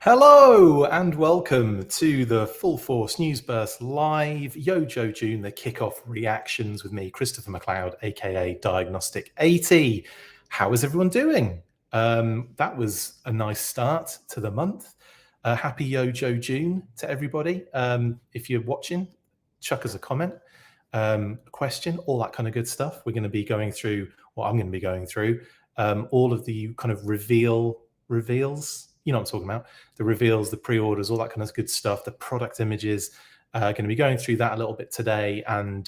Hello and welcome to the Full Force News Burst Live Yojoe June, the kickoff reactions with me, Christopher McLeod AKA Diagnostic AT. How is everyone doing? That was a nice start to the month. Happy Yojoe June to everybody. If you're watching, chuck us a comment, a question, all that kind of good stuff. We're going to be going through, I'm going to be going through all of the kind of reveals. You know what I'm talking about, the reveals, the pre-orders, all that kind of good stuff, the product images. Going to be going through that a little bit today and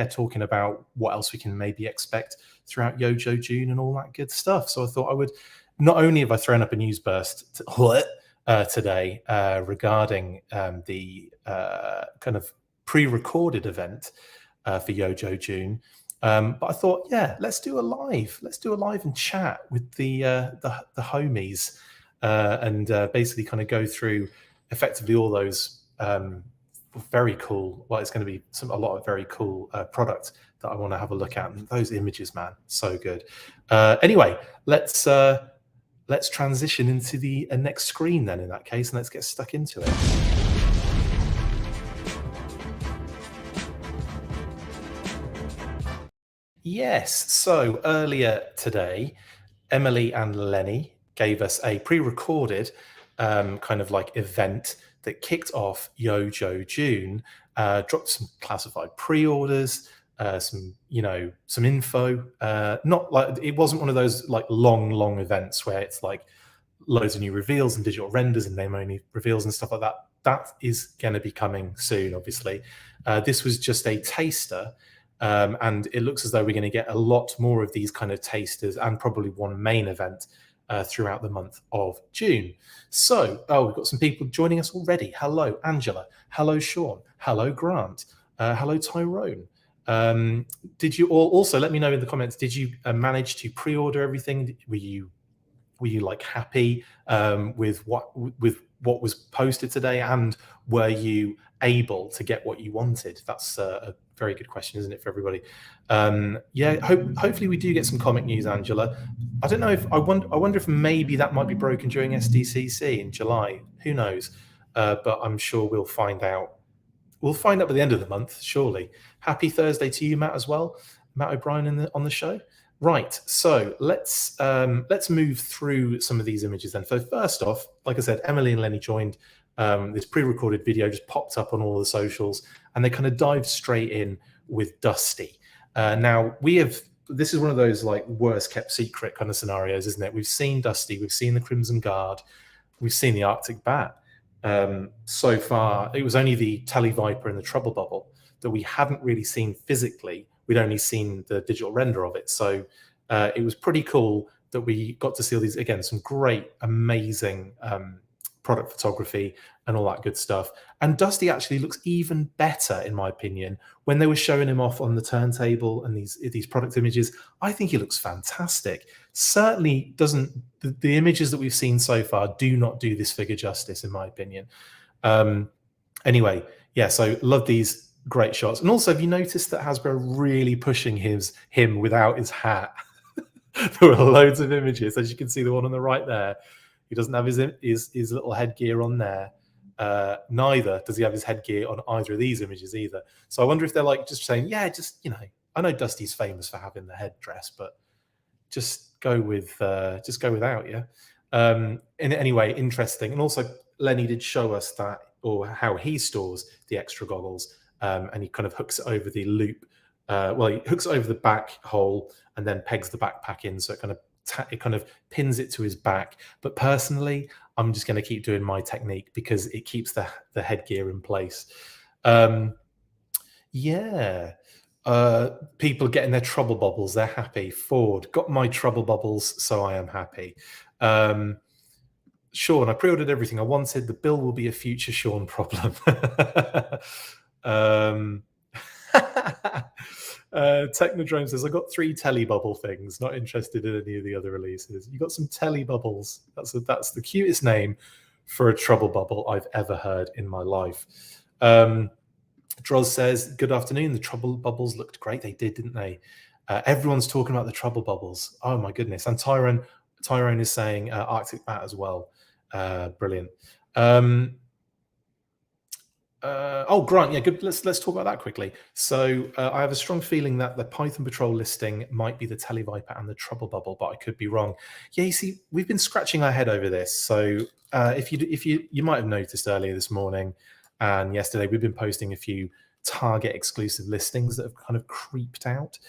talking about what else we can maybe expect throughout Yojoe June and all that good stuff. So I thought I would, not only have I thrown up a news burst today regarding the kind of pre-recorded event for Yojoe June, but I thought, let's do a live and chat with the homies. And basically kind of go through effectively all those very cool, it's going to be a lot of very cool product that I want to have a look at. And those images, man, so good. Anyway, let's transition into the next screen then in that case, and let's get stuck into it. Yes, so earlier today, Emily and Lenny gave us a pre-recorded kind of like event that kicked off Yojoe June, dropped some classified pre-orders, some info. Not like, it wasn't one of those like long events where it's like loads of new reveals and digital renders and name-only reveals and stuff like that. That is going to be coming soon, obviously. This was just a taster. And it looks as though we're going to get a lot more of these kind of tasters and probably one main event throughout the month of June. So, we've got some people joining us already. Hello, Angela. Hello, Sean. Hello, Grant. Hello, Tyrone. Did you all also let me know in the comments? Did you manage to pre-order everything? Were you like happy with what was posted today, and were you able to get what you wanted? That's a very good question, isn't it, for everybody? Hopefully we do get some comic news, Angela. I don't know if I wonder if maybe that might be broken during SDCC in July. Who knows? But I'm sure we'll find out. We'll find out by the end of the month, surely. Happy Thursday to you, Matt, as well. Matt O'Brien on the show. Right, so let's move through some of these images then. So first off, like I said, Emily and Lenny joined. This pre-recorded video just popped up on all the socials, and they kind of dived straight in with Dusty. Now this is one of those like worst kept secret kind of scenarios, isn't it? We've seen Dusty, we've seen the Crimson Guard, we've seen the Arctic Bat. So far, it was only the Televiper and the Trouble Bubble that we hadn't really seen physically. We'd only seen the digital render of it. So it was pretty cool that we got to see all these, again, some great, amazing product photography and all that good stuff. And Dusty actually looks even better, in my opinion, when they were showing him off on the turntable and these product images. I think he looks fantastic. Certainly doesn't, the images that we've seen so far do not do this figure justice, in my opinion. Anyway, so love these great shots. And also, have you noticed that Hasbro really pushing him without his hat? There were loads of images, as you can see, the one on the right there. He doesn't have his little headgear on there. Neither does he have his headgear on either of these images either. So I wonder if they're like just saying, I know Dusty's famous for having the headdress, but just go without, yeah. And anyway, interesting. And also, Lenny did show us that, or how he stores the extra goggles, and he kind of hooks it over the loop. He hooks it over the back hole and then pegs the backpack in, so it kind of pins it to his back. But personally, I'm just going to keep doing my technique because it keeps the headgear in place. People getting their trouble bubbles, they're happy. Ford, got my trouble bubbles, so I am happy. Sean, I pre-ordered everything I wanted. The bill will be a future Sean problem. Technodrome says, I got 3 telly bubble things, not interested in any of the other releases. You got some telly bubbles. That's the cutest name for a trouble bubble I've ever heard in my life. Droz says, good afternoon. The trouble bubbles looked great. They did, didn't they? Everyone's talking about the trouble bubbles. Oh my goodness. And Tyrone is saying Arctic Bat as well. Brilliant. Grant, yeah, good. Let's talk about that quickly. So I have a strong feeling that the Python Patrol listing might be the Televiper and the Trouble Bubble, but I could be wrong. Yeah, you see, we've been scratching our head over this. So if you might have noticed earlier this morning and yesterday, we've been posting a few Target exclusive listings that have kind of creeped out,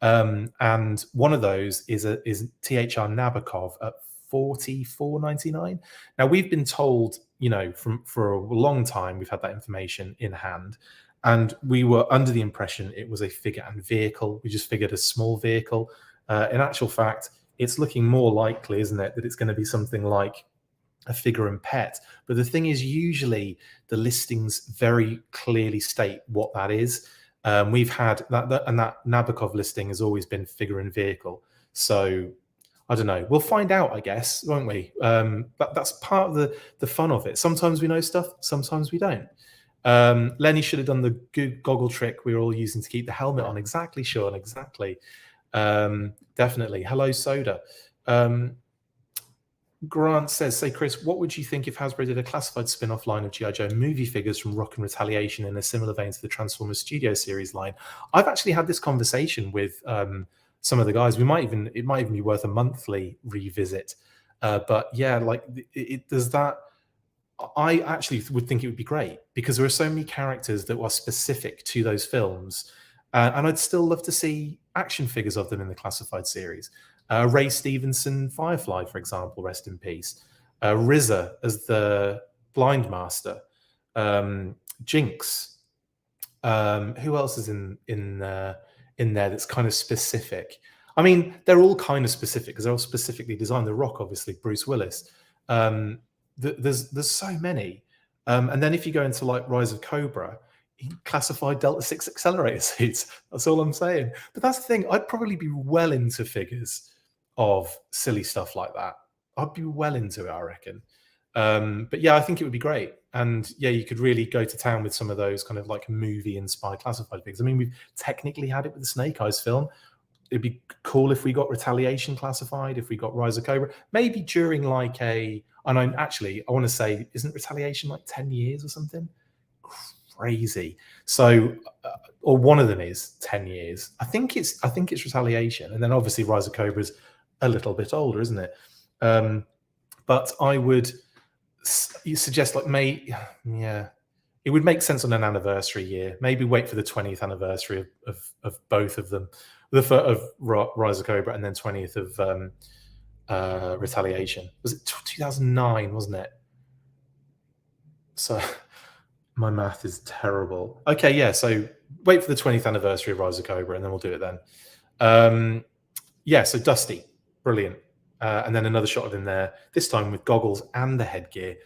and one of those is THR Nabokov at $44.99. Now we've been told, for a long time, we've had that information in hand, and we were under the impression it was a figure and vehicle. We just figured a small vehicle. In actual fact, it's looking more likely, isn't it, that it's going to be something like a figure and pet. But the thing is, usually the listings very clearly state what that is. We've had that Nabokov listing has always been figure and vehicle. So I don't know. We'll find out, I guess, won't we? But that's part of the fun of it. Sometimes we know stuff, sometimes we don't. Lenny should have done the good goggle trick we were all using to keep the helmet on. Exactly, Sean, exactly. Definitely. Hello, Soda. Grant says, say, Chris, what would you think if Hasbro did a classified spin-off line of G.I. Joe movie figures from Rock and Retaliation in a similar vein to the Transformers Studio Series line? I've actually had this conversation with some of the guys. It might even be worth a monthly revisit. But yeah, like it does that. I actually would think it would be great because there are so many characters that are specific to those films. And I'd still love to see action figures of them in the classified series. Ray Stevenson, Firefly, for example, rest in peace. RZA as the Blind Master. Jinx. Who else is in there that's kind of specific? I mean, they're all kind of specific because they're all specifically designed. The Rock, obviously, Bruce Willis. There's so many. And then if you go into like Rise of Cobra, classified Delta 6 accelerator suits. That's all I'm saying. But that's the thing. I'd probably be well into figures of silly stuff like that. I'd be well into it, I reckon. But yeah, I think it would be great. And yeah, you could really go to town with some of those kind of like movie-inspired classified figures. I mean, we've technically had it with the Snake Eyes film. It'd be cool if we got Retaliation classified, if we got Rise of Cobra, maybe during like I want to say, isn't Retaliation like 10 years or something? Crazy. So, or one of them is 10 years. I think it's Retaliation, and then obviously Rise of Cobra is a little bit older, isn't it? But I would suggest like it would make sense on an anniversary year. Maybe wait for the 20th anniversary of both of them, of Rise of Cobra, and then 20th of Retaliation. Was it 2009? Wasn't it? So. My math is terrible. Okay, yeah, so wait for the 20th anniversary of Rise of Cobra, and then we'll do it then. Yeah, so Dusty, brilliant. And then another shot of him there, this time with goggles and the headgear.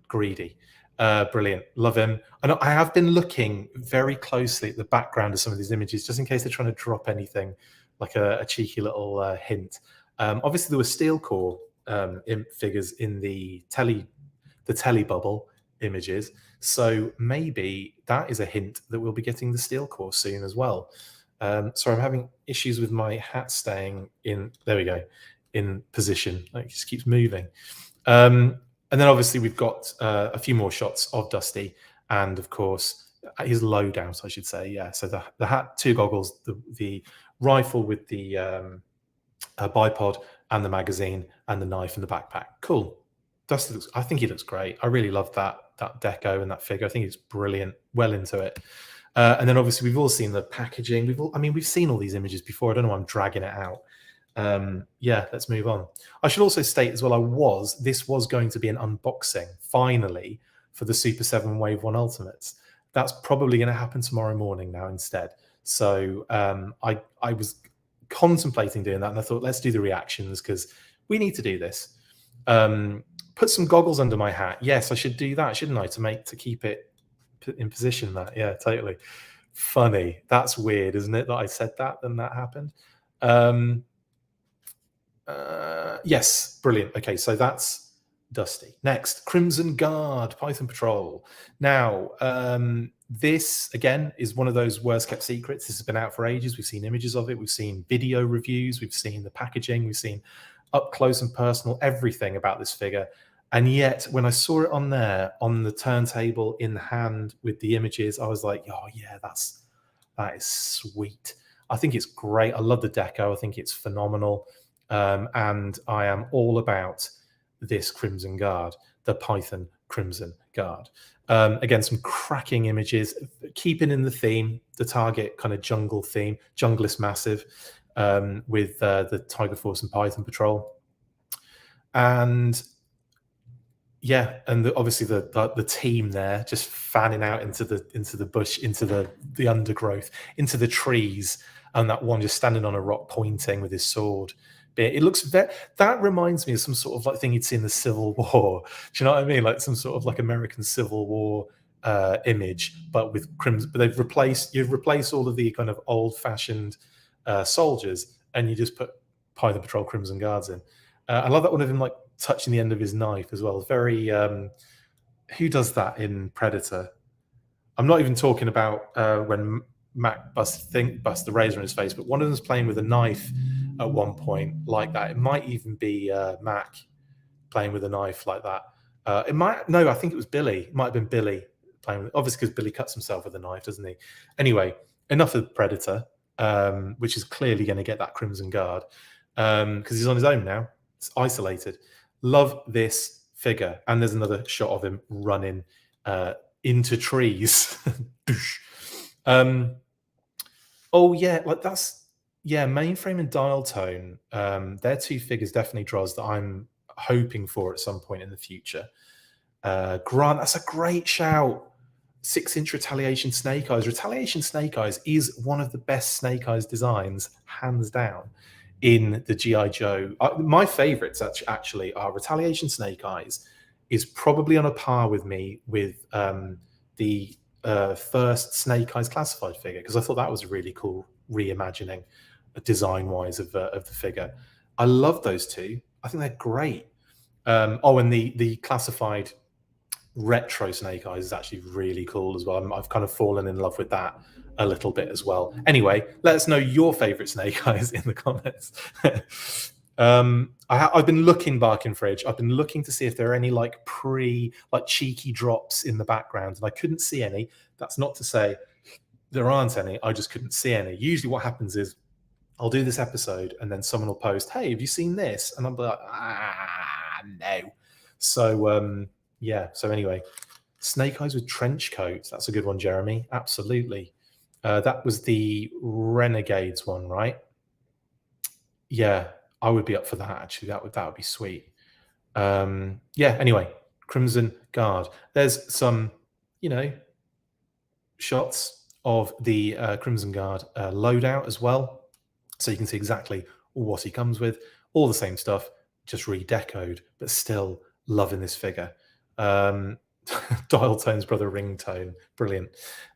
Greedy. Brilliant. Love him. And I have been looking very closely at the background of some of these images, just in case they're trying to drop anything, like a cheeky little hint. Obviously, there were steel core figures in the telly bubble images. So maybe that is a hint that we'll be getting the steel core soon as well. Sorry, I'm having issues with my hat staying in. There we go, in position. It just keeps moving. And then obviously we've got a few more shots of Dusty, and of course his loadout, I should say. Yeah, so the hat, 2 goggles, the rifle with the bipod, and the magazine, and the knife and the backpack. Cool. Dusty I think he looks great. I really love that deco and that figure. I think it's brilliant. Well into it. And then obviously we've all seen the packaging. We've seen all these images before. I don't know why I'm dragging it out. Yeah, let's move on. I should also state as well, this was going to be an unboxing finally for the Super 7 Wave 1 Ultimates. That's probably going to happen tomorrow morning now instead. So I was contemplating doing that, and I thought, let's do the reactions because we need to do this. Put some goggles under my hat. Yes, I should do that, shouldn't I? To keep it in position. That, yeah, totally. Funny. That's weird, isn't it? That I said that, then that happened. Yes, brilliant. Okay, so that's Dusty. Next, Crimson Guard, Python Patrol. Now, this again is one of those worst kept secrets. This has been out for ages. We've seen images of it. We've seen video reviews. We've seen the packaging. We've seen up close and personal everything about this figure. And yet, when I saw it on there, on the turntable in hand with the images, I was like, oh yeah, that is sweet. I think it's great. I love the deco. I think it's phenomenal. And I am all about this Crimson Guard, the Python Crimson Guard. Again, some cracking images, keeping in the theme, the Target kind of jungle theme, Junglist Massive, with the Tiger Force and Python Patrol. And yeah, and obviously the team there just fanning out into the bush, into the undergrowth, into the trees, and that one just standing on a rock pointing with his sword. It looks that reminds me of some sort of like thing you'd see in the Civil War. Do you know what I mean? Like some sort of like American Civil War image, but with crimson. But you've replaced all of the kind of old fashioned soldiers, and you just put Python Patrol Crimson Guards in. I love that one of him like touching the end of his knife as well. Very who does that in Predator? I'm not even talking about when Mac busts the razor in his face, but one of them's playing with a knife at one point like that. It might even be Mac playing with a knife like that. I think it was Billy. It might have been Billy playing with, obviously because Billy cuts himself with a knife, doesn't he? Anyway, enough of Predator, which is clearly going to get that Crimson Guard because he's on his own now. It's isolated. Love this figure. And there's another shot of him running into trees. Oh yeah, like mainframe and dial tone. They're two figures definitely draws that I'm hoping for at some point in the future. Grant, that's a great shout. 6-inch Retaliation Snake Eyes. Retaliation Snake Eyes is one of the best Snake Eyes designs, hands down, in the G.I. Joe. My favorites actually are Retaliation Snake Eyes is probably on a par with me with the first Snake Eyes classified figure, because I thought that was a really cool reimagining design-wise of the figure. I love those two. I think they're great. And the classified retro Snake Eyes is actually really cool as well. I've kind of fallen in love with that a little bit as well. Anyway, let us know your favorite Snake Eyes in the comments. I've been looking, Barking Fridge. I've been looking to see if there are any like cheeky drops in the background, and I couldn't see any. That's not to say there aren't any. I just couldn't see any. Usually, what happens is I'll do this episode, and then someone will post, "Hey, have you seen this?" And I'm like, no. So yeah. So anyway, Snake Eyes with trench coats. That's a good one, Jeremy. Absolutely. That was the Renegades one, right? Yeah, I would be up for that. Actually, that would be sweet. Yeah. Anyway, Crimson Guard. There's some, shots of the Crimson Guard loadout as well, so you can see exactly what he comes with. All the same stuff, just redecoed, but still loving this figure. Dial tone's brother ringtone, brilliant.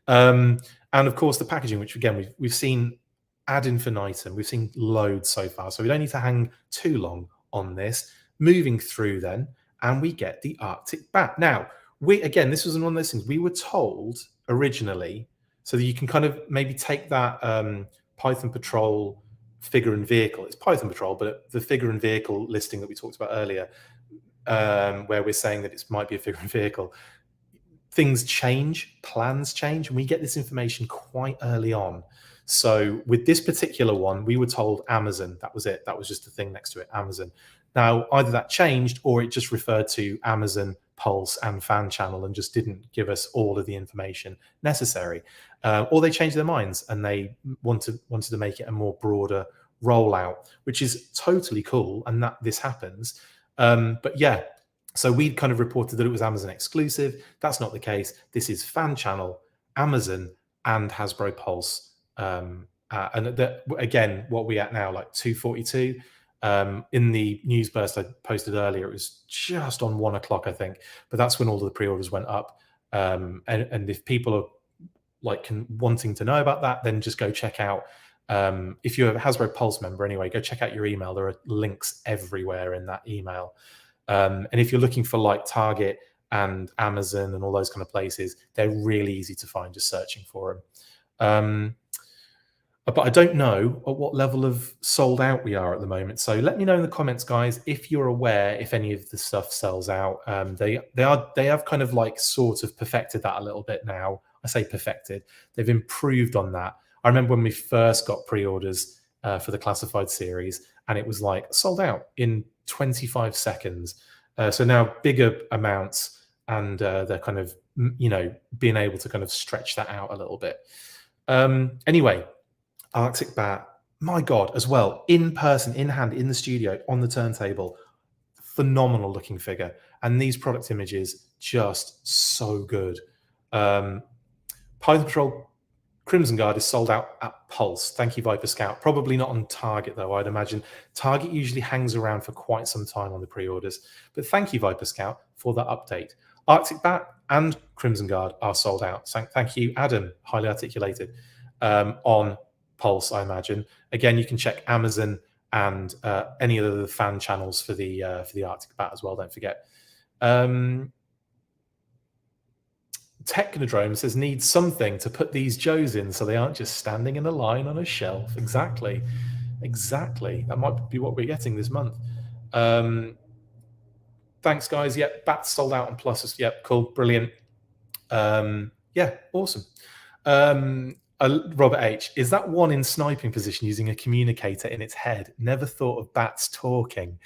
And of course the packaging, which again we've seen ad infinitum. We've seen loads so far, so we don't need to hang too long on this. Moving through then, and we get the Arctic Bat. Now, this was one of those things we were told originally, so that you can kind of maybe take that Python Patrol figure and vehicle. It's Python Patrol, but the figure and vehicle listing that we talked about earlier, where we're saying that it might be a figure and vehicle. Things change, plans change, and we get this information quite early on. So with this particular one, we were told Amazon. That was it. That was just the thing next to it, Amazon. Now, either that changed or it just referred to Amazon, Pulse, and Fan Channel and just didn't give us all of the information necessary. Or they changed their minds and they wanted to make it a more broader rollout, which is totally cool, and that this happens. But yeah, so we kind of reported that it was Amazon exclusive. That's not the case. This is Fan Channel, Amazon, and Hasbro Pulse. And again, what we at now, like 242. In the news burst I posted earlier, it was just on 1 o'clock, I think. But that's when all the pre-orders went up. And if people are wanting to know about that, then just go check out. If you're a Hasbro Pulse member, anyway, go check out your email. There are links everywhere in that email. And if you're looking for like Target and Amazon and all those kind of places, they're really easy to find just searching for them. But I don't know at what level of sold out we are at the moment. So let me know in the comments, guys, if you're aware if any of the stuff sells out. They have kind of like sort of perfected that a little bit now. I say perfected. They've improved on that. I remember when we first got pre-orders for the classified series, and it was like sold out in 25 seconds. So now bigger amounts, and they're kind of being able to kind of stretch that out a little bit. Anyway. Arctic Bat, my God, as well, in person, in hand, in the studio, on the turntable, phenomenal looking figure. And these product images, just so good. Python Patrol Crimson Guard is sold out at Pulse. Thank you, Viper Scout. Probably not on Target, though, I'd imagine. Target usually hangs around for quite some time on the pre-orders. But thank you, Viper Scout, for that update. Arctic Bat and Crimson Guard are sold out. Thank you, Adam, highly articulated, on Pulse, I imagine. Again, you can check Amazon and any of the fan channels for the Arctic Bat as well. Don't forget. Technodrome says needs something to put these Joes in so they aren't just standing in a line on a shelf. Exactly. That might be what we're getting this month. Thanks, guys. Yep, Bats sold out on Plus. Yep, cool, brilliant. Yeah, awesome. Robert H. Is that one in sniping position using a communicator in its head? Never thought of bats talking.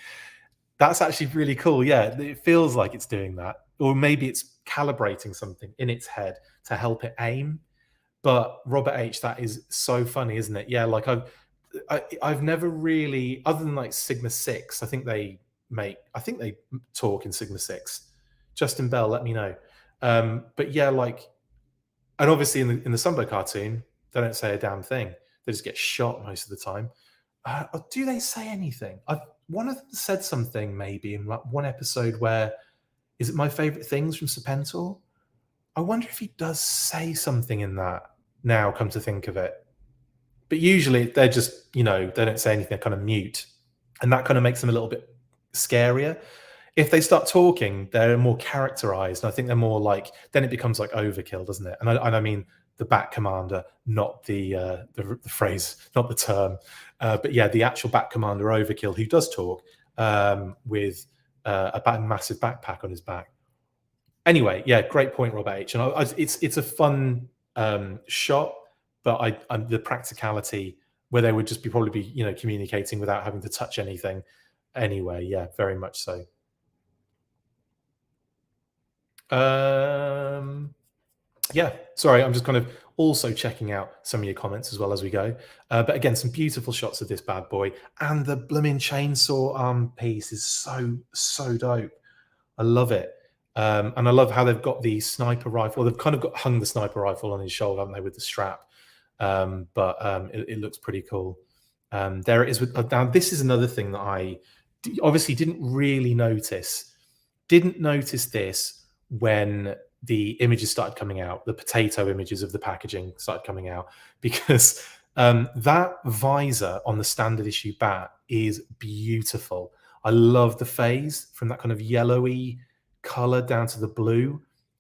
That's actually really cool. Yeah, it feels like it's doing that. Or maybe it's calibrating something in its head to help it aim. But Robert H., that is so funny, isn't it? Yeah, like I've never really, other than like Sigma 6, I think they talk in Sigma 6. Justin Bell, let me know. But yeah, like, and obviously in the Sunbow cartoon, they don't say a damn thing. They just get shot most of the time. Do they say anything? One of them said something maybe in like one episode where, is it My Favorite Things from Serpentor? I wonder if he does say something in that now, come to think of it. But usually they're just, they don't say anything, they're kind of mute. And that kind of makes them a little bit scarier. If they start talking, they're more characterized. And I think they're more like, then it becomes like overkill, doesn't it? And I mean the Bat Commander, not the phrase, not the term. But yeah, the actual Bat Commander Overkill, who does talk with a massive backpack on his back. Anyway, yeah, great point, Rob H. And it's a fun shot, but the practicality where they would just probably be communicating without having to touch anything. Anyway, yeah, very much so. Yeah, sorry, I'm just kind of also checking out some of your comments as well as we go. But again, some beautiful shots of this bad boy, and the blooming chainsaw piece is so dope. I love it. And I love how they've got the sniper rifle. They've kind of hung the sniper rifle on his shoulder, haven't they, with the strap? But it looks pretty cool. There it is. Now, this is another thing that I obviously didn't really notice. Didn't notice this when the images started coming out, the potato images of the packaging started coming out, because that visor on the standard issue Bat is beautiful. I love the phase from that kind of yellowy color down to the blue,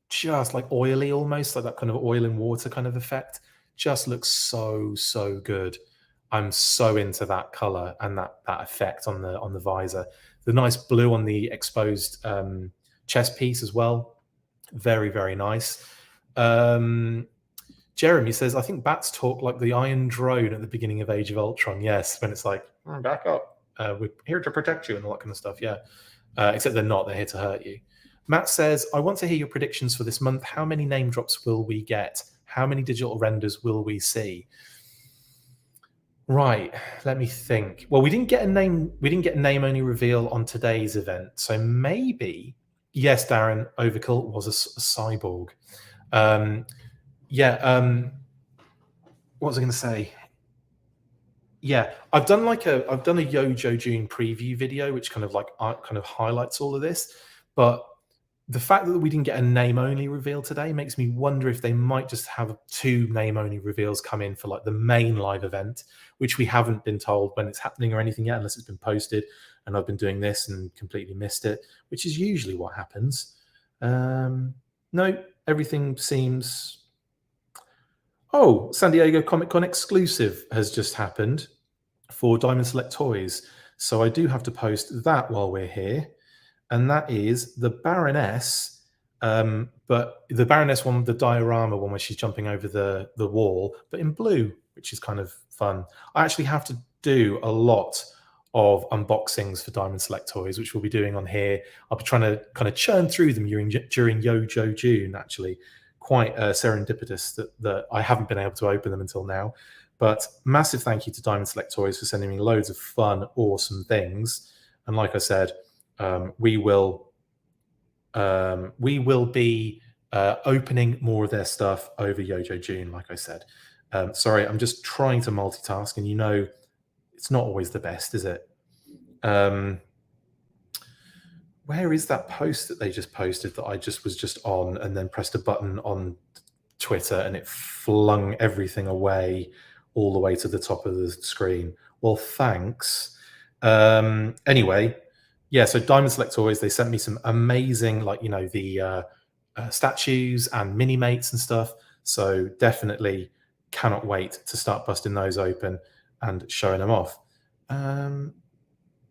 just like oily, almost like that kind of oil and water kind of effect. Just looks so good. I'm so into that color and that effect on the visor. The nice blue on the exposed chest piece as well. Very nice. Jeremy says, I think bats talk like the Iron Drone at the beginning of Age of Ultron. Yes, when it's like, back up. We're here to protect you and all that kind of stuff. Yeah. Except they're not. They're here to hurt you. Matt says, I want to hear your predictions for this month. How many name drops will we get? How many digital renders will we see? Right, let me think. Well, we didn't get a name only reveal on today's event. So maybe, yes, Darren, Overkill was a cyborg. What was I going to say? Yeah, I've done a Yojoe June preview video, which kind of highlights all of this. But the fact that we didn't get a name only reveal today makes me wonder if they might just have 2 name only reveals come in for like the main live event, which we haven't been told when it's happening or anything yet, unless it's been posted and I've been doing this and completely missed it, which is usually what happens. No, everything seems... Oh, San Diego Comic Con exclusive has just happened for Diamond Select Toys. So I do have to post that while we're here. And that is the Baroness, but the Baroness one, the diorama one where she's jumping over the wall, but in blue, which is kind of fun. I actually have to do a lot of unboxings for Diamond Select Toys, which we'll be doing on here. I'll be trying to kind of churn through them during Yojoe June, actually. Quite serendipitous that I haven't been able to open them until now. But massive thank you to Diamond Select Toys for sending me loads of fun, awesome things. And like I said, we will be opening more of their stuff over Yojoe June, like I said. Sorry, I'm just trying to multitask, and you know it's not always the best, is it? Where is that post that they just posted that I was just on and then pressed a button on Twitter and it flung everything away all the way to the top of the screen? Well, thanks. Anyway, yeah, so Diamond Select Toys, they sent me some amazing, like, you know, the statues and mini mates and stuff. So definitely cannot wait to start busting those open and showing them off.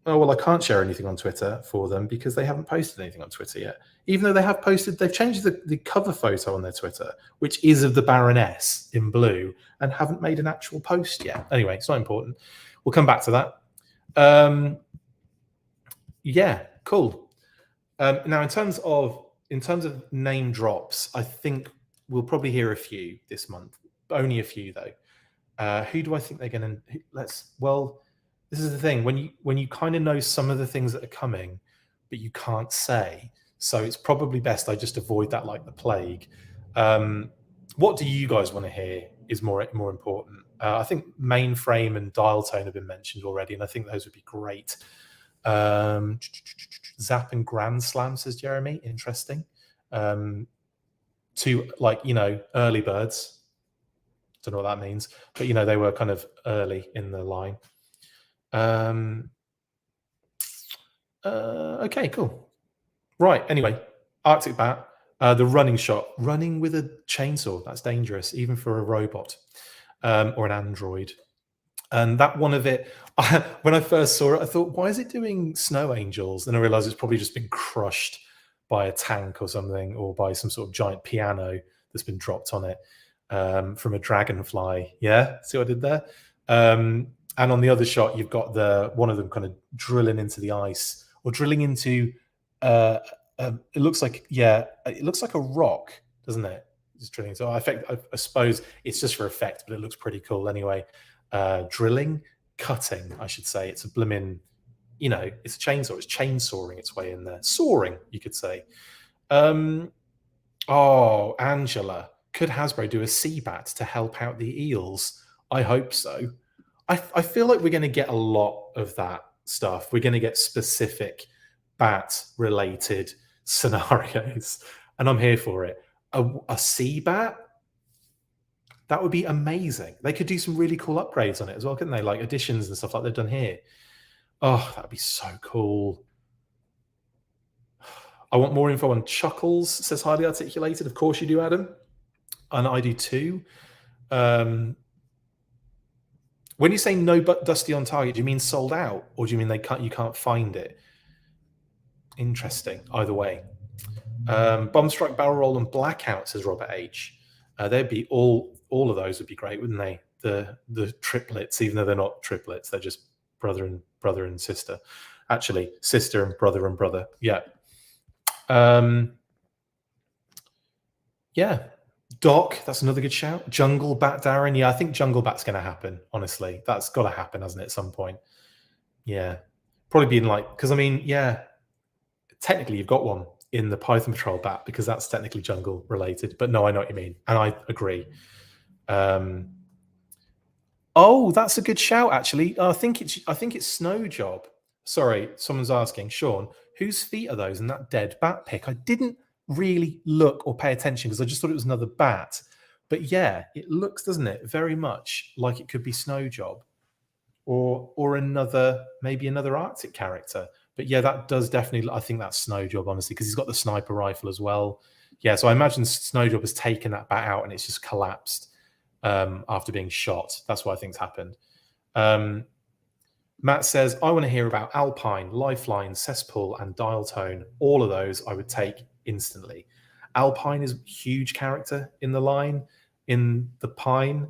Oh, well, I can't share anything on Twitter for them because they haven't posted anything on Twitter yet. Even though they have posted, they've changed the cover photo on their Twitter, which is of the Baroness in blue, and haven't made an actual post yet. Anyway, it's not important. We'll come back to that. Yeah, cool. Now, in terms of name drops, I think we'll probably hear a few this month. Only a few, though. Who do I think they're going to? Well, this is the thing, when you kind of know some of the things that are coming, but you can't say. So it's probably best I just avoid that like the plague. What do you guys want to hear is more important? I think Mainframe and Dial Tone have been mentioned already, and I think those would be great. Zap and Grand Slam, says Jeremy. Interesting. Two, like, you know, early birds. Don't know what that means, but you know, they were kind of early in the line. Okay, cool. Right. Anyway, Arctic Bat, the running shot, running with a chainsaw. That's dangerous, even for a robot or an android. And that one of it, when I first saw it, I thought, why is it doing snow angels? And I realized it's probably just been crushed by a tank or something, or by some sort of giant piano that's been dropped on it from a dragonfly. Yeah, see what I did there? And on the other shot, you've got one of them kind of drilling into the ice, or drilling into. It looks like a rock, doesn't it? Just drilling. So I suppose it's just for effect, but it looks pretty cool anyway. Cutting, I should say. It's a blimmin', you know, it's a chainsaw. It's chainsawing its way in there. Soaring, you could say. Oh, Angela, could Hasbro do a C-BAT to help out the eels? I hope so. I feel like we're going to get a lot of that stuff. We're going to get specific bat-related scenarios, and I'm here for it. A C-BAT? That would be amazing. They could do some really cool upgrades on it as well, couldn't they? Like additions and stuff like they've done here. Oh, that'd be so cool. I want more info on Chuckles, says Highly Articulated. Of course you do, Adam. And I do too. When you say no but Dusty on Target, do you mean sold out, or do you mean you can't find it? Interesting. Either way. Bomb Strike, Barrel Roll, and Blackout, says Robert H. They'd be all of those would be great, wouldn't they? The triplets, even though they're not triplets, they're just brother and sister. Actually, sister and brother. Yeah. Yeah. Doc, that's another good shout. Jungle Bat, Darren. Yeah, I think Jungle Bat's going to happen, honestly. That's got to happen, hasn't it, at some point? Yeah. Probably being like, because I mean, yeah, technically you've got one in the Python Patrol Bat, because that's technically jungle related. But no, I know what you mean. And I agree. Oh, that's a good shout, actually. I think it's Snow Job. Sorry, someone's asking, Sean, whose feet are those in that dead bat pic? I didn't really look or pay attention because I just thought it was another bat. But yeah, it looks, doesn't it, very much like it could be Snow Job or maybe another Arctic character. But yeah, that does definitely, I think that's Snow Job, honestly, because he's got the sniper rifle as well. Yeah, so I imagine Snow Job has taken that bat out and it's just collapsed. after being shot. That's what I think's happened. Matt says, I want to hear about Alpine, Lifeline, Cesspool, and Dial Tone. All of those I would take instantly. Alpine is a huge character in the line, in the Pine.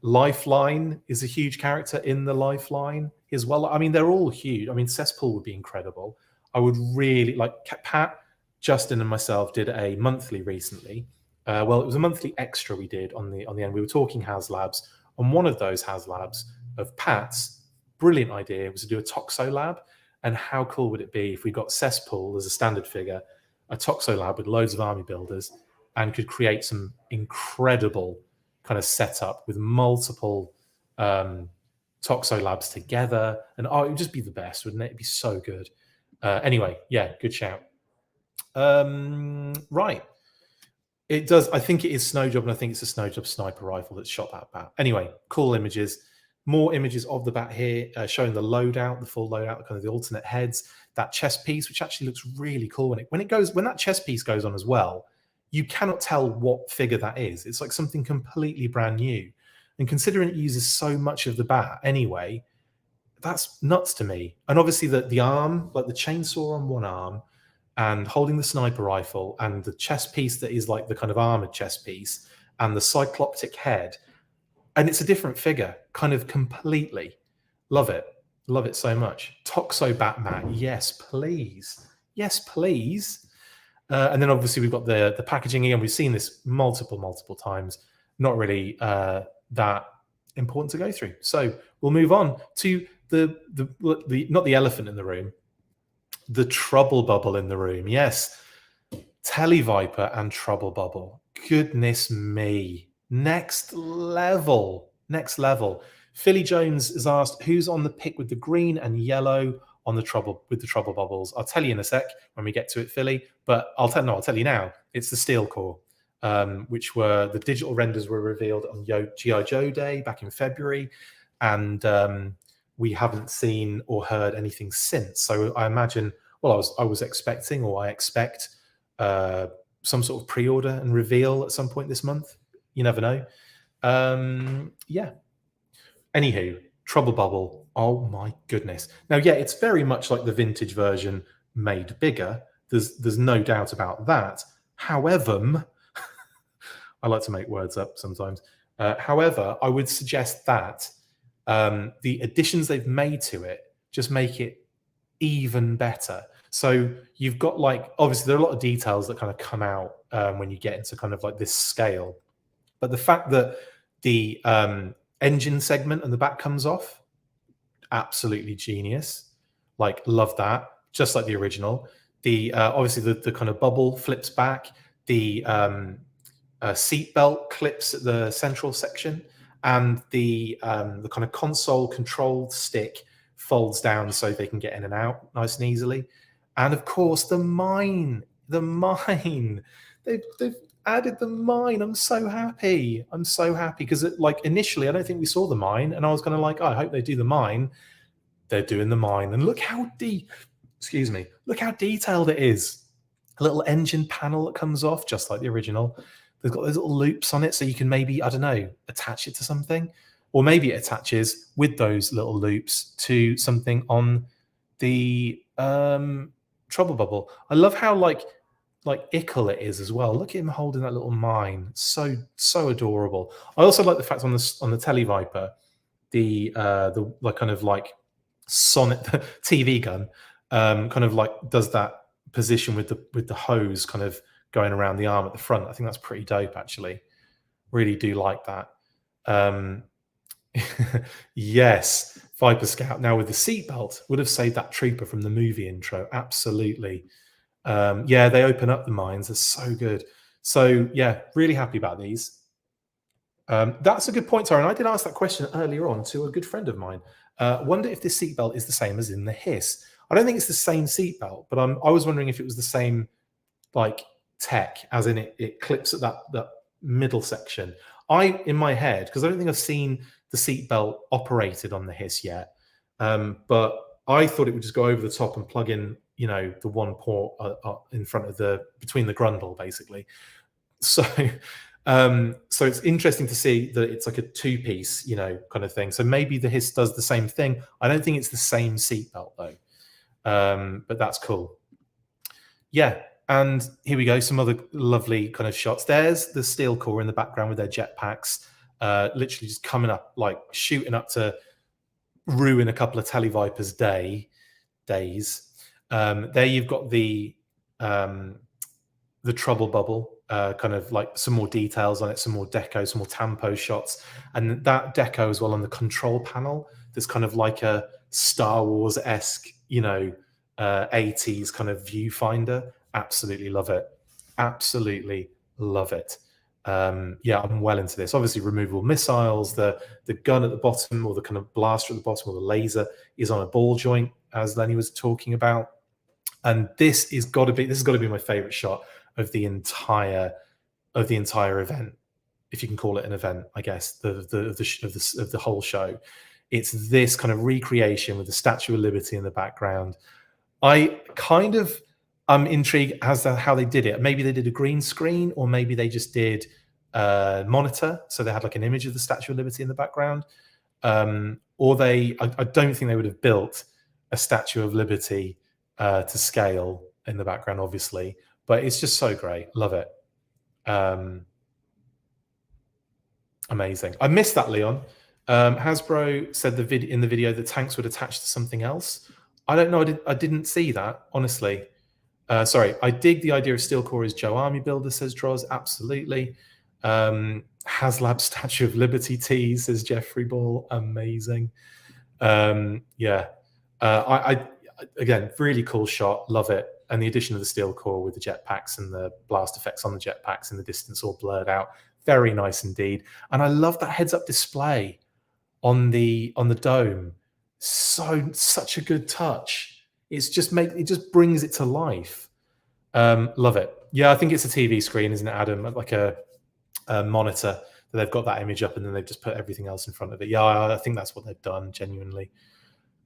Lifeline is a huge character in the Lifeline as well. I mean, they're all huge. I mean, Cesspool would be incredible. I would really like Pat, Justin, and myself did a monthly recently. Well, it was a monthly extra we did on the end. We were talking HasLabs. On one of those HasLabs of Pat's, brilliant idea was to do a Toxo lab. And how cool would it be if we got Cesspool as a standard figure, a Toxo lab with loads of army builders, and could create some incredible kind of setup with multiple Toxo labs together. And it would just be the best, wouldn't it? It'd be so good. Anyway, yeah, good shout. Right. It does. I think it is Snowjob, and I think it's a Snowjob sniper rifle that shot that bat. Anyway, cool images. More images of the bat here, showing the loadout, the full loadout, kind of the alternate heads. That chest piece, which actually looks really cool when that chest piece goes on as well. You cannot tell what figure that is. It's like something completely brand new. And considering it uses so much of the bat anyway, that's nuts to me. And obviously the arm, like the chainsaw on one arm, and holding the sniper rifle, and the chest piece that is like the kind of armored chest piece, and the cycloptic head. And it's a different figure, kind of completely. Love it. Love it so much. Toxo Batman. Yes, please. Yes, please. And then obviously we've got the packaging again. We've seen this multiple times. Not really that important to go through. So we'll move on to the not the elephant in the room, the trouble bubble in the room. Yes, Televiper and Trouble Bubble. Goodness me. Next level. Philly Jones has asked, who's on the pick with the green and yellow on the trouble bubbles? I'll tell you in a sec when we get to it, Philly. But I'll tell you now. It's the Steel Core, which were the digital renders were revealed on G.I. Joe Day back in February, and we haven't seen or heard anything since. So I imagine, well, I was expecting, or I expect some sort of pre-order and reveal at some point this month. You never know. Yeah. Anywho, Trouble Bubble. Oh my goodness. Now, yeah, it's very much like the vintage version made bigger. There's no doubt about that. However, I like to make words up sometimes. However, I would suggest that the additions they've made to it just make it even better. So you've got, like, obviously there are a lot of details that kind of come out when you get into kind of like this scale. But the fact that the engine segment and the back comes off, absolutely genius. Like, love that. Just like the original. The obviously the kind of bubble flips back. The seat belt clips at the central section, and the kind of console control stick folds down so they can get in and out nice and easily. And of course, the mine. They've added the mine. I'm so happy because like initially I don't think we saw the mine, and I was kind of like, oh, I hope they do the mine. They're doing the mine, and look how look how detailed it is. A little engine panel that comes off just like the original. They've got those little loops on it, so you can maybe, I don't know, attach it to something, or maybe it attaches with those little loops to something on the Trouble Bubble. I love how like ickle it is as well. Look at him holding that little mine. So adorable. I also like the fact on the Televiper, the like kind of like Sonic TV gun kind of like does that position with the hose kind of going around the arm at the front. I think that's pretty dope, actually. Really do like that. Yes, Viper Scout. Now with the seatbelt, would have saved that trooper from the movie intro. Absolutely. Yeah, they open up the mines. They're so good. So yeah, really happy about these. That's a good point, Tara. And I did ask that question earlier on to a good friend of mine. Wonder if this seatbelt is the same as in the Hiss. I don't think it's the same seatbelt, but I was wondering if it was the same like tech, as in it clips at that middle section. In my head, because I don't think I've seen the seatbelt operated on the Hiss yet, but I thought it would just go over the top and plug in, you know, the one port in front of between the grundle, basically. So So it's interesting to see that it's like a two-piece, you know, kind of thing. So maybe the Hiss does the same thing. I don't think it's the same seatbelt though, but that's cool. Yeah, and here we go. Some other lovely kind of shots. There's the Steel Core in the background with their jetpacks, literally just coming up, like shooting up to ruin a couple of Televipers days. There you've got the trouble bubble, kind of like some more details on it, some more deco, some more tampo shots, and that deco as well on the control panel. There's kind of like a Star Wars-esque, you know, 80s kind of viewfinder. Absolutely love it. Absolutely love it. Yeah, I'm well into this. Obviously, removable missiles, the gun at the bottom, or the kind of blaster at the bottom, or the laser is on a ball joint, as Lenny was talking about. And this has got to be my favorite shot of the entire event, if you can call it an event, I guess, of the whole show. It's this kind of recreation with the Statue of Liberty in the background. I'm intrigued as to how they did it. Maybe they did a green screen, or maybe they just did a monitor, so they had like an image of the Statue of Liberty in the background. Or I don't think they would have built a Statue of Liberty to scale in the background, obviously, but it's just so great. Love it. Amazing. I missed that, Leon. Hasbro said in the video the tanks would attach to something else. I don't know. I didn't see that, honestly. Sorry, I dig the idea of Steel Core as Joe Army Builder, says Droz. Absolutely. HasLab Statue of Liberty tease, says Jeffrey Ball. Amazing. Yeah. Again, really cool shot. Love it. And the addition of the Steel Core with the jetpacks and the blast effects on the jetpacks in the distance all blurred out. Very nice indeed. And I love that heads-up display on the dome. Such a good touch. It just brings it to life. Love it. Yeah, I think it's a TV screen, isn't it, Adam? Like a monitor that they've got that image up, and then they've just put everything else in front of it. Yeah, I think that's what they've done, genuinely.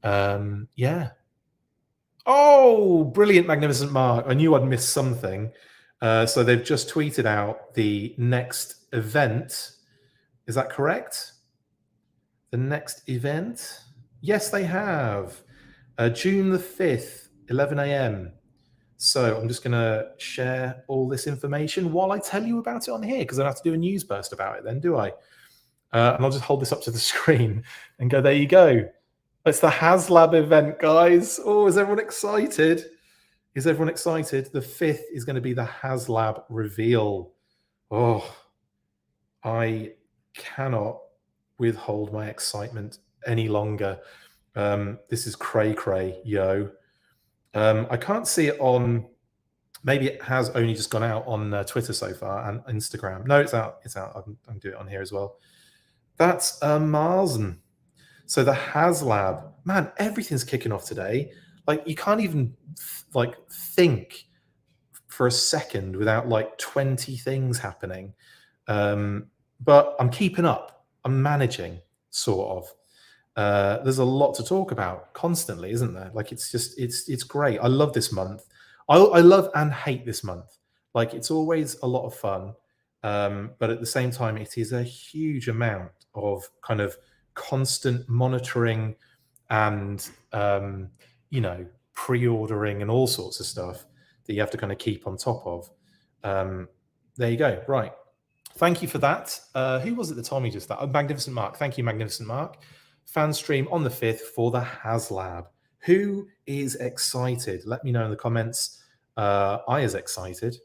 Yeah. Oh, brilliant, Magnificent Mark. I knew I'd missed something. So they've just tweeted out the next event. Is that correct? The next event? Yes, they have. June the 5th, 11 a.m. So I'm just going to share all this information while I tell you about it on here, because I don't have to do a news burst about it then, do I? And I'll just hold this up to the screen and go, there you go. It's the HasLab event, guys. Oh, is everyone excited? Is everyone excited? The 5th is going to be the HasLab reveal. Oh, I cannot withhold my excitement any longer. This is cray, yo. I can't see it on, maybe it has only just gone out on Twitter so far and Instagram. No, it's out. It's out. I'm doing it on here as well. That's amazing. So the HasLab, man, everything's kicking off today. Like, you can't even like think for a second without like 20 things happening. But I'm keeping up. I'm managing, sort of. There's a lot to talk about constantly, isn't there? Like, it's great. I love this month. I love and hate this month. Like, it's always a lot of fun. But at the same time, it is a huge amount of kind of constant monitoring and pre-ordering and all sorts of stuff that you have to kind of keep on top of. There you go. Right. Thank you for that. Who was it that told me just that? Oh, Magnificent Mark. Thank you, Magnificent Mark. Fan stream on the 5th for the HasLab. Who is excited? Let me know in the comments. I is excited.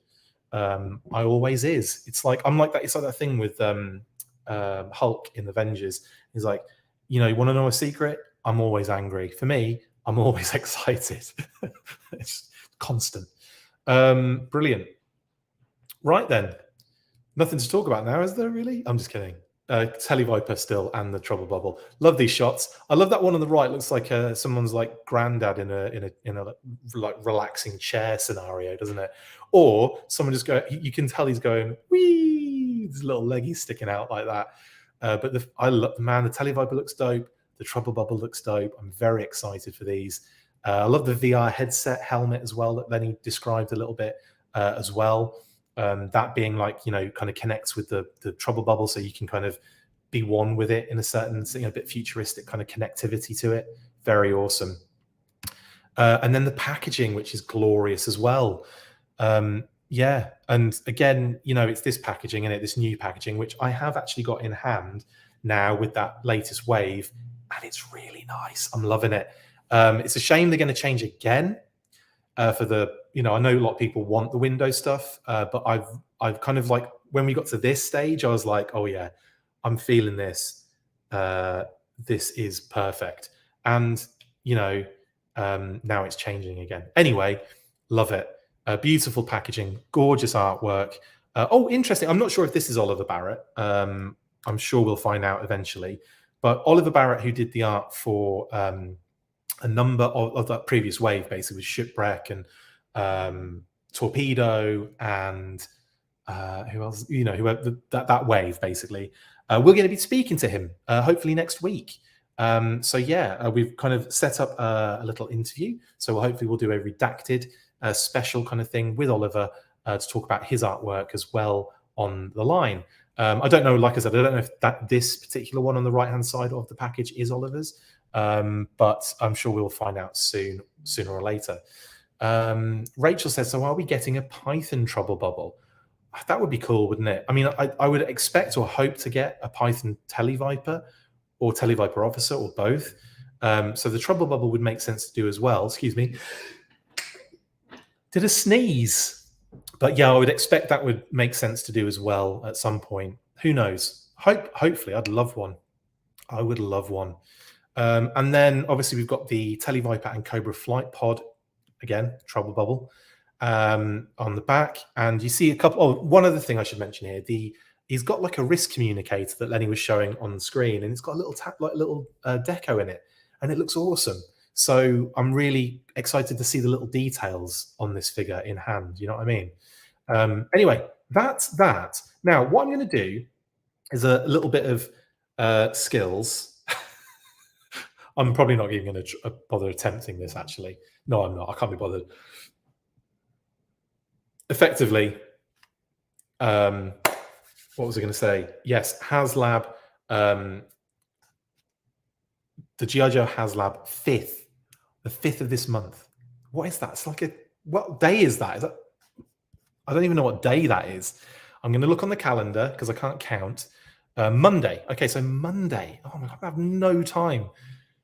I always is. It's like that thing with Hulk in Avengers. He's like, you want to know a secret? I'm always angry. For me, I'm always excited. It's constant. Brilliant. Right then. Nothing to talk about now, is there really? I'm just kidding. Televiper still and the trouble bubble. Love these shots. I love that one on the right. Looks like someone's like granddad in a like relaxing chair scenario, doesn't it? Or someone just go. You can tell he's going wee. His little leggies sticking out like that. But the Televiper looks dope. The trouble bubble looks dope. I'm very excited for these. I love the VR headset helmet as well that Lenny described a little bit as well. That being like, kind of connects with the trouble bubble, so you can kind of be one with it in a certain, a bit futuristic kind of connectivity to it. Very awesome. And then the packaging, which is glorious as well. Yeah, and again, it's this packaging in it, this new packaging, which I have actually got in hand now with that latest wave, and it's really nice. I'm loving it. It's a shame they're going to change again for the, I know a lot of people want the Windows stuff, but I've kind of like, when we got to this stage, I was like, oh yeah, I'm feeling this. This is perfect. And, now it's changing again. Anyway, love it. Beautiful packaging, gorgeous artwork. Oh, interesting. I'm not sure if this is Oliver Barrett. I'm sure we'll find out eventually. But Oliver Barrett, who did the art for a number of that previous wave, basically, with Shipwreck and Torpedo and who else? That wave, basically. We're going to be speaking to him hopefully next week. So yeah, we've kind of set up a little interview. So hopefully we'll do a redacted special kind of thing with Oliver to talk about his artwork as well on the line. I don't know, like I said, I don't know if this particular one on the right-hand side of the package is Oliver's, but I'm sure we'll find out sooner or later. Rachel says, so are we getting a Python trouble bubble? That would be cool, wouldn't it? I mean, I would expect or hope to get a Python Televiper or Televiper Officer or both. So the trouble bubble would make sense to do as well. Excuse me. Did a sneeze. But yeah, I would expect that would make sense to do as well at some point. Who knows? Hopefully, I'd love one. I would love one. And then obviously we've got the Televiper and Cobra Flight Pod. Again, trouble bubble on the back. And you see a couple. Oh, one other thing I should mention here. He's got like a wrist communicator that Lenny was showing on the screen, and it's got a little deco in it, and it looks awesome. So I'm really excited to see the little details on this figure in hand. You know what I mean? Anyway, that's that. Now, what I'm going to do is a little bit of skills. I'm probably not even going to bother attempting this, actually. No, I'm not. I can't be bothered. Effectively, what was I going to say? Yes, HasLab, the G.I. Joe HasLab 5th, the 5th of this month. What is that? It's like what day is that? I don't even know what day that is. I'm going to look on the calendar because I can't count. Monday. Okay, so Monday. Oh my God, I have no time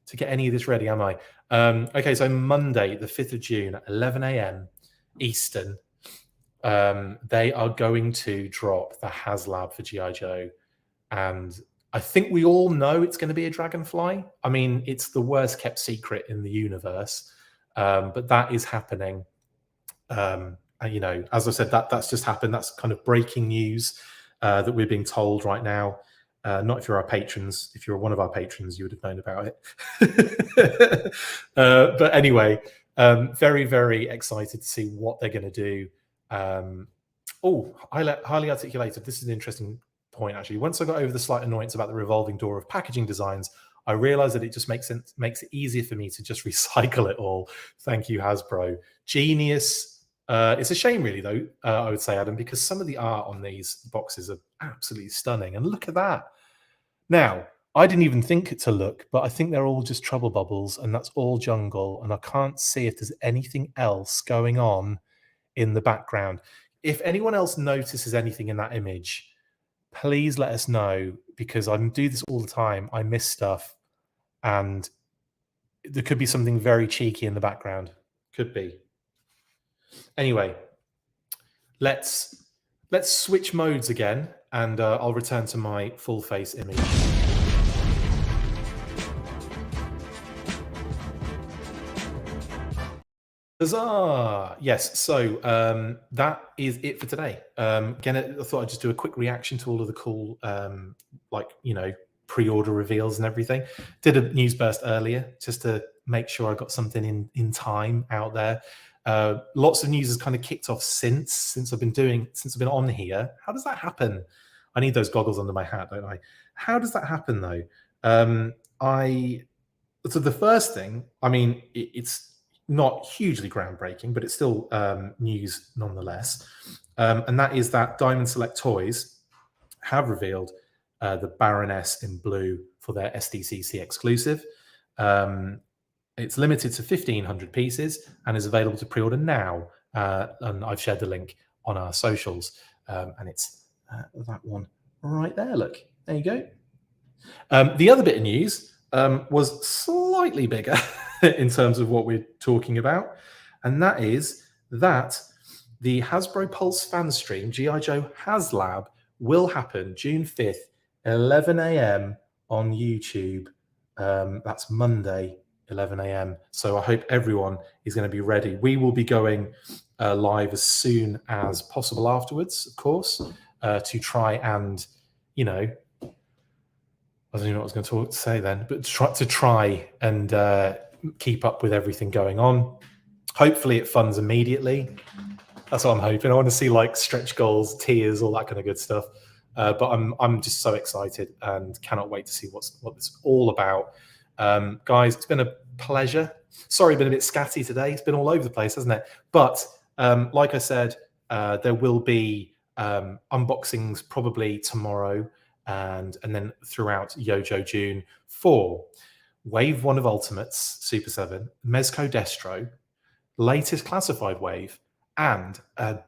to get any of this ready, am I? Okay, so Monday, the 5th of June at 11 a.m. Eastern, they are going to drop the HasLab for G.I. Joe. And I think we all know it's going to be a Dragonfly. I mean, it's the worst kept secret in the universe, but that is happening. And, as I said, that's just happened. That's kind of breaking news that we're being told right now. Not if you're our patrons. If you're one of our patrons, you would have known about it. But anyway, very, very excited to see what they're going to do. Highly articulated. This is an interesting point, actually. Once I got over the slight annoyance about the revolving door of packaging designs, I realized that it just makes it easier for me to just recycle it all. Thank you, Hasbro. Genius. It's a shame, really, though, I would say, Adam, because some of the art on these boxes are absolutely stunning. And look at that. Now, I didn't even think to look, but I think they're all just trouble bubbles, and that's all jungle. And I can't see if there's anything else going on in the background. If anyone else notices anything in that image, please let us know, because I do this all the time. I miss stuff, and there could be something very cheeky in the background. Could be. Anyway, let's switch modes again, and I'll return to my full face image. Huzzah! Yes, so that is it for today. Again, I thought I'd just do a quick reaction to all of the cool, pre-order reveals and everything. Did a news burst earlier just to make sure I got something in time out there. Lots of news has kind of kicked off since I've been on here. How does that happen? I need those goggles under my hat, don't I? How does that happen, though? So the first thing, I mean, it's not hugely groundbreaking, but it's still news nonetheless. And that is that Diamond Select Toys have revealed the Baroness in blue for their SDCC exclusive. It's limited to 1,500 pieces and is available to pre-order now. And I've shared the link on our socials. And it's that one right there. Look, there you go. The other bit of news was slightly bigger in terms of what we're talking about. And that is that the Hasbro Pulse fan stream, G.I. Joe HasLab, will happen June 5th, 11 a.m. on YouTube. That's Monday, 11 a.m. So I hope everyone is going to be ready. We will be going live as soon as possible afterwards, of course, to try and, you know, I don't even know what I was going to say then, but to try and keep up with everything going on. Hopefully it funds immediately. That's what I'm hoping. I want to see like stretch goals, tiers, all that kind of good stuff. But I'm just so excited and cannot wait to see what it's all about. Guys, it's been a pleasure. Sorry, been a bit scatty today. It's been all over the place, hasn't it? But like I said, there will be unboxings probably tomorrow and then throughout Yojoe June for Wave 1 of Ultimates, Super 7, Mezco Destro, latest classified wave, and a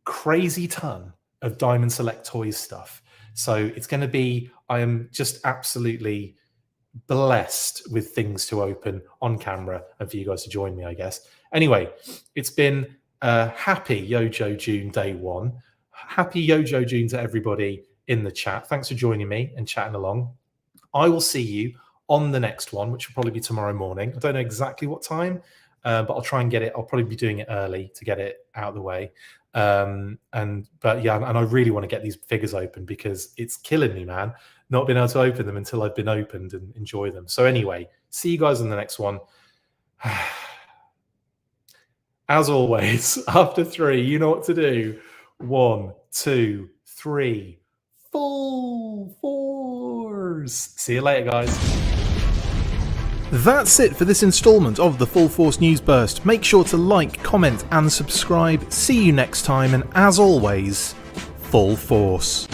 crazy ton of Diamond Select Toys stuff. So it's going to be, I am just absolutely blessed with things to open on camera and for you guys to join me, I guess. Anyway, it's been a happy Yojoe June day one. Happy Yojoe June to everybody in the chat. Thanks for joining me and chatting along. I will see you on the next one, which will probably be tomorrow morning. I don't know exactly what time, but I'll try and get it. I'll probably be doing it early to get it out of the way. But yeah, and I really want to get these figures open because it's killing me, man, not being able to open them until I've been opened and enjoy them. So anyway, see you guys in the next one. As always, after 3, you know what to do. 1, 2, 3, full force. See you later, guys. That's it for this installment of the Full Force News Burst. Make sure to like, comment and subscribe. See you next time, and as always, full force.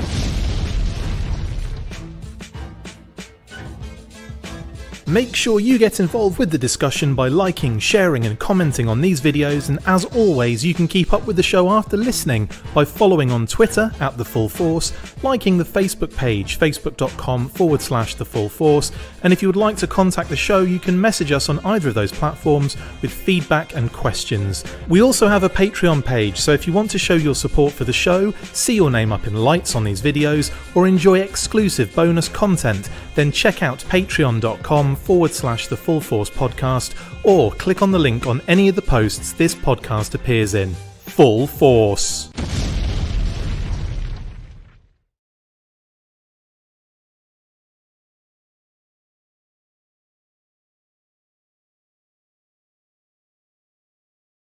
Make sure you get involved with the discussion by liking, sharing and commenting on these videos, and as always you can keep up with the show after listening by following on Twitter @TheFullForce, liking the Facebook page facebook.com/TheFullForce, and if you would like to contact the show you can message us on either of those platforms with feedback and questions. We also have a Patreon page, so if you want to show your support for the show, see your name up in lights on these videos, or enjoy exclusive bonus content, then check out patreon.com/TheFullForce podcast, or click on the link on any of the posts this podcast appears in. Full Force.